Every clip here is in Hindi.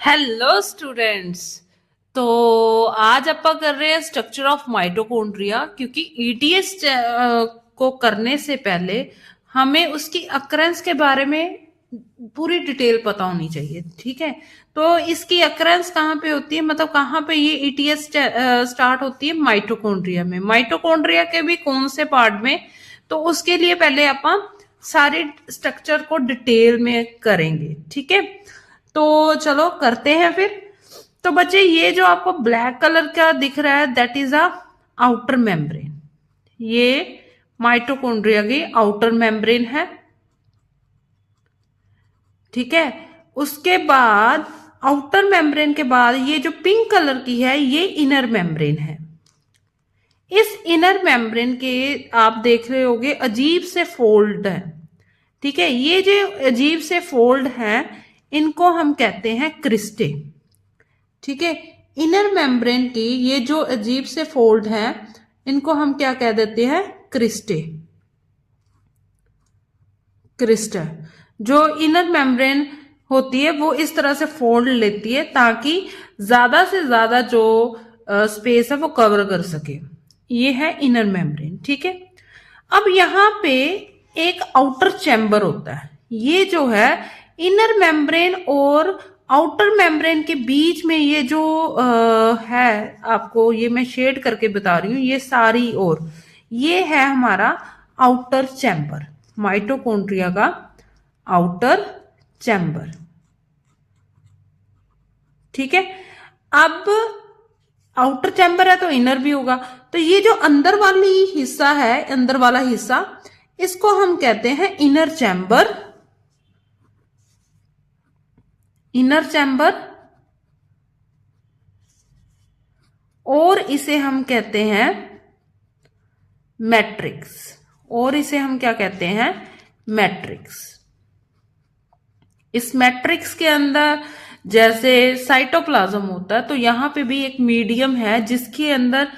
Hello students. तो आज ਆਪਾਂ कर रहे हैं स्ट्रक्चर ऑफ माइटोकॉन्ड्रिया, क्योंकि ईटीएस को करने से पहले हमें उसकी अक्रेंस के बारे में पूरी डिटेल पता होनी चाहिए। ठीक है, तो इसकी अक्रेंस कहाँ पे होती है, मतलब कहाँ पे ये ईटीएस स्टार्ट होती है? माइटोकॉन्ड्रिया में। माइटोकॉन्ड्रिया के भी कौन से पार्ट में? तो उसके लिए पहले अपन सारे स्ट्रक्चर को डिटेल में करेंगे। ठीक है, तो चलो करते हैं फिर। तो बच्चे, ये जो आपको ब्लैक कलर का दिख रहा है that is a outer membrane. ये माइटोकॉन्ड्रिया की आउटर मेम्ब्रेन है। ठीक है, उसके बाद आउटर मेम्ब्रेन के बाद ये जो पिंक कलर की है ये इनर मेम्ब्रेन है। इस इनर मेम्ब्रेन के आप देख रहे होगे अजीब से फोल्ड है। ठीक है, ये जो अजीब से फोल्ड हैं इनको हम कहते हैं क्रिस्टे। ठीक है, इनर मेम्ब्रेन की ये जो अजीब से फोल्ड हैं इनको हम क्या कह देते हैं? क्रिस्टे। क्रिस्टा जो इनर मेम्ब्रेन होती है वो इस तरह से फोल्ड लेती है ताकि ज्यादा से ज्यादा जो स्पेस है वो कवर कर सके। ये है इनर मेम्ब्रेन। ठीक है, अब यहाँ पे एक आउटर चैम्बर होता है। ये जो है इनर मेम्ब्रेन और आउटर मेम्ब्रेन के बीच में ये जो है, आपको ये मैं शेड करके बता रही हूँ, ये सारी और ये है हमारा आउटर चैम्बर, माइटोकॉन्ड्रिया का आउटर चैम्बर। ठीक है, अब आउटर चैम्बर है तो इनर भी होगा। तो ये जो अंदर वाली हिस्सा है, अंदर वाला हिस्सा, इसको हम कहते हैं इनर चैम्बर। इनर चैम्बर, और इसे हम कहते हैं मैट्रिक्स। और इसे हम क्या कहते हैं? मैट्रिक्स। इस मैट्रिक्स के अंदर जैसे साइटोप्लाज्म होता है तो यहां पे भी एक मीडियम है जिसके अंदर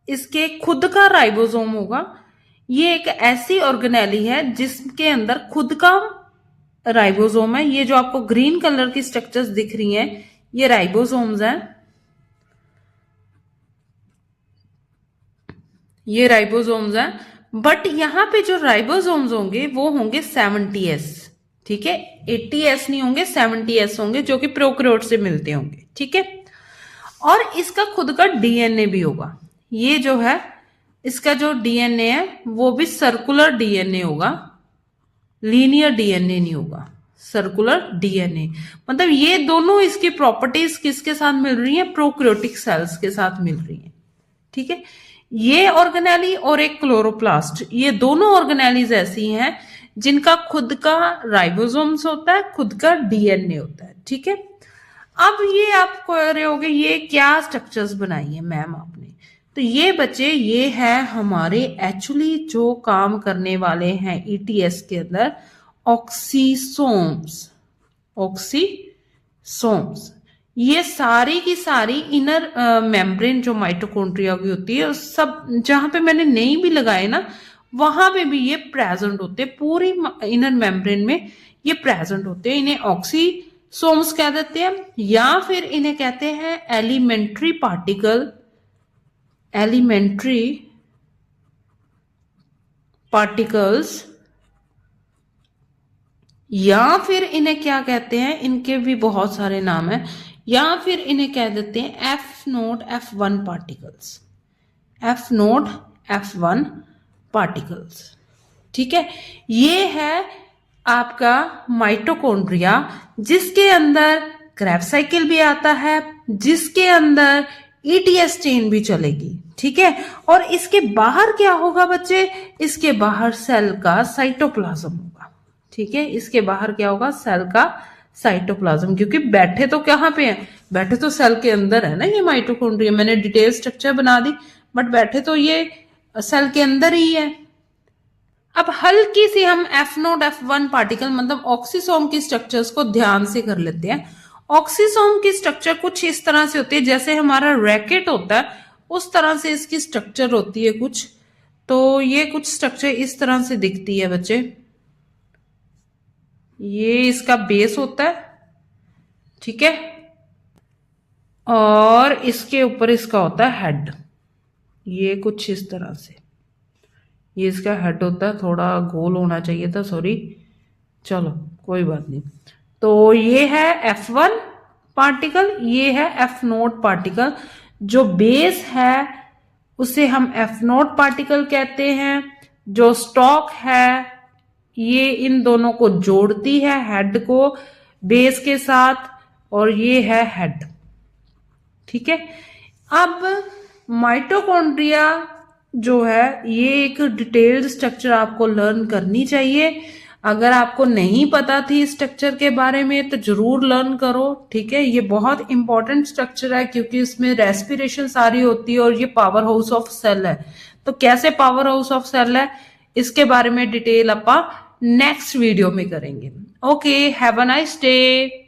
इसके खुद का राइबोसोम होगा। ये एक ऐसी ऑर्गेनेली है जिसके अंदर खुद का राइबोसोम है। ये जो आपको ग्रीन कलर की स्ट्रक्चर्स दिख रही हैं ये राइबोसोम्स हैं। ये राइबोसोम्स हैं, बट यहाँ पे जो राइबोसोम्स होंगे वो होंगे 70s। ठीक है, 80s नहीं होंगे, 70s होंगे जो कि प्रोकैरियोट से मिलते होंगे। ठीक है, और इसका खुद का डीएनए भी होगा। ये जो है इसका जो डीएनए है वो भी सर्कुलर डीएनए होगा, लीनियर डीएनए नहीं होगा, सर्कुलर डीएनए। मतलब ये दोनों इसकी प्रॉपर्टीज किसके साथ मिल रही है? प्रोकैरियोटिक सेल्स के साथ मिल रही है। ठीक है, ये ऑर्गेनेली और एक क्लोरोप्लास्ट, ये दोनों ऑर्गेनेलीज ऐसी हैं जिनका खुद का राइबोसोम्स होता है, खुद का डीएनए होता है। ठीक है, अब ये आप कह रहे होगे ये क्या स्ट्रक्चर्स बनाई है मैम आपने? तो ये बच्चे, ये है हमारे एक्चुअली जो काम करने वाले हैं ईटीएस के अंदर, ऑक्सीसोम्स। ऑक्सीसोम्स, ये सारी की सारी इनर मेम्ब्रेन जो माइटोकॉन्ड्रिया की होती है, सब जहां पे मैंने नहीं भी लगाए ना वहां पे भी ये प्रेजेंट होते हैं। पूरी इनर मेम्ब्रेन में ये प्रेजेंट होते हैं। इन्हें ऑक्सीसोम्स कह देते हैं या फिर इन्हें कहते हैं एलिमेंट्री पार्टिकल, एलिमेंट्री पार्टिकल्स, या फिर इन्हें क्या कहते हैं, इनके भी बहुत सारे नाम हैं, या फिर इन्हें कह देते हैं F0 F1 particles. F0 F1 particles. ठीक है, ये है आपका माइटोकॉन्ड्रिया जिसके अंदर क्रेब्स साइकिल भी आता है, जिसके अंदर ईटीएस चेन भी चलेगी। ठीक है, और इसके बाहर क्या होगा बच्चे? इसके बाहर सेल का साइटोप्लाज्म होगा। ठीक है, इसके बाहर क्या होगा? सेल का साइटोप्लाज्म, क्योंकि बैठे तो कहाँ पे हैं? बैठे तो सेल के अंदर है ना ये माइटोकॉन्ड्रिया। मैंने डिटेल स्ट्रक्चर बना दी बट बैठे तो ये सेल के अंदर ही है। अब हल्की सी हम F0 F1 पार्टिकल मतलब ऑक्सीसोम की स्ट्रक्चर्स को ध्यान से कर लेते हैं। ऑक्सीसोम की स्ट्रक्चर कुछ इस तरह से होती है, जैसे हमारा रैकेट होता है उस तरह से इसकी स्ट्रक्चर होती है कुछ। तो ये कुछ स्ट्रक्चर इस तरह से दिखती है बच्चे। ये इसका बेस होता है, ठीक है। और इसके ऊपर इसका होता है हेड, ये कुछ इस तरह से, ये इसका हेड होता है, थोड़ा गोल होना चाहिए था, सॉरी, चलो कोई बात नहीं। तो ये है F1 पार्टिकल, ये है F0 पार्टिकल। जो बेस है उसे हम F0 पार्टिकल कहते हैं। जो स्टॉक है ये इन दोनों को जोड़ती है, हेड को बेस के साथ, और ये है हेड। ठीक है। अब माइटोकॉन्ड्रिया जो है ये एक डिटेल्ड स्ट्रक्चर आपको लर्न करनी चाहिए। अगर आपको नहीं पता थी स्ट्रक्चर के बारे में तो जरूर लर्न करो। ठीक है, ये बहुत इंपॉर्टेंट स्ट्रक्चर है क्योंकि इसमें रेस्पिरेशन सारी होती है और ये पावर हाउस ऑफ सेल है। तो कैसे पावर हाउस ऑफ सेल है इसके बारे में डिटेल अपा नेक्स्ट वीडियो में करेंगे। Okay, have a nice day.